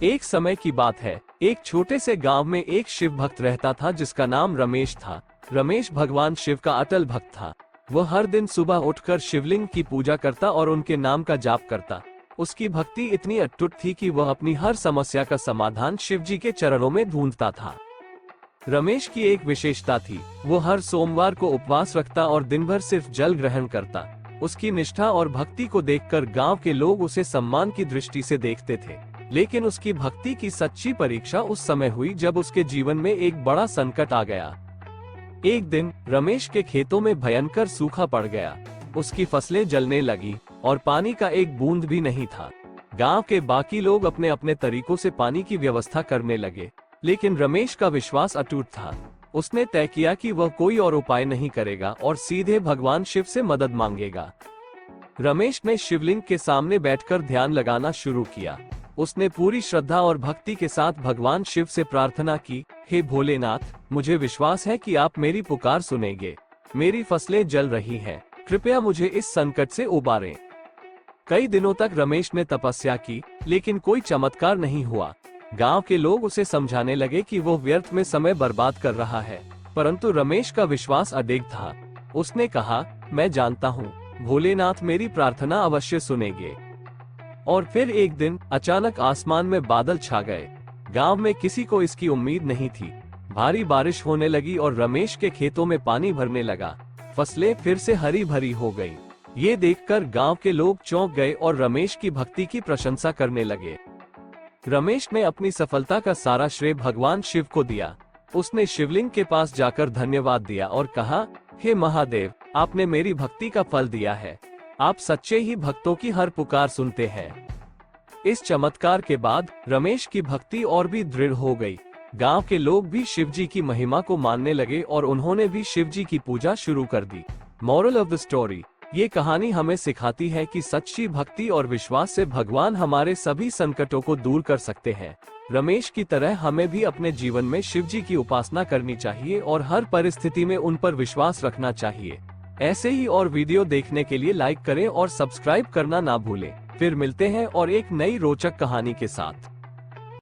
एक समय की बात है, एक छोटे से गांव में एक शिव भक्त रहता था जिसका नाम रमेश था। रमेश भगवान शिव का अटल भक्त था। वह हर दिन सुबह उठकर शिवलिंग की पूजा करता और उनके नाम का जाप करता। उसकी भक्ति इतनी अटूट थी कि वह अपनी हर समस्या का समाधान शिव जी के चरणों में ढूंढता था। रमेश की एक विशेषता थी, वो हर सोमवार को उपवास रखता और दिन भर सिर्फ जल ग्रहण करता। उसकी निष्ठा और भक्ति को देखकर गांव के लोग उसे सम्मान की दृष्टि से देखते थे। लेकिन उसकी भक्ति की सच्ची परीक्षा उस समय हुई जब उसके जीवन में एक बड़ा संकट आ गया। एक दिन रमेश के खेतों में भयंकर सूखा पड़ गया। उसकी फसलें जलने लगी और पानी का एक बूंद भी नहीं था। गांव के बाकी लोग अपने अपने तरीकों से पानी की व्यवस्था करने लगे, लेकिन रमेश का विश्वास अटूट था। उसने तय किया कि वह कोई और उपाय नहीं करेगा और सीधे भगवान शिव से मदद मांगेगा। रमेश ने शिवलिंग के सामने बैठकर ध्यान लगाना शुरू किया। उसने पूरी श्रद्धा और भक्ति के साथ भगवान शिव से प्रार्थना की, हे भोलेनाथ, मुझे विश्वास है कि आप मेरी पुकार सुनेंगे। मेरी फसलें जल रही हैं, कृपया मुझे इस संकट से उबारें। कई दिनों तक रमेश ने तपस्या की, लेकिन कोई चमत्कार नहीं हुआ। गांव के लोग उसे समझाने लगे कि वो व्यर्थ में समय बर्बाद कर रहा है, परंतु रमेश का विश्वास अडिग था। उसने कहा, मैं जानता हूँ, भोलेनाथ मेरी प्रार्थना अवश्य सुनेंगे। और फिर एक दिन अचानक आसमान में बादल छा गए। गांव में किसी को इसकी उम्मीद नहीं थी। भारी बारिश होने लगी और रमेश के खेतों में पानी भरने लगा। फसलें फिर से हरी भरी हो गई। ये देखकर गांव के लोग चौंक गए और रमेश की भक्ति की प्रशंसा करने लगे। रमेश ने अपनी सफलता का सारा श्रेय भगवान शिव को दिया। उसने शिवलिंग के पास जाकर धन्यवाद दिया और कहा, हे महादेव, आपने मेरी भक्ति का फल दिया है। आप सच्चे ही भक्तों की हर पुकार सुनते हैं। इस चमत्कार के बाद रमेश की भक्ति और भी दृढ़ हो गई। गांव के लोग भी शिव जी की महिमा को मानने लगे और उन्होंने भी शिव जी की पूजा शुरू कर दी। मॉरल ऑफ द स्टोरी, ये कहानी हमें सिखाती है कि सच्ची भक्ति और विश्वास से भगवान हमारे सभी संकटों को दूर कर सकते हैं। रमेश की तरह हमें भी अपने जीवन में शिव जी की उपासना करनी चाहिए और हर परिस्थिति में उन पर विश्वास रखना चाहिए। ऐसे ही और वीडियो देखने के लिए लाइक करें और सब्सक्राइब करना ना भूलें। फिर मिलते हैं और एक नई रोचक कहानी के साथ।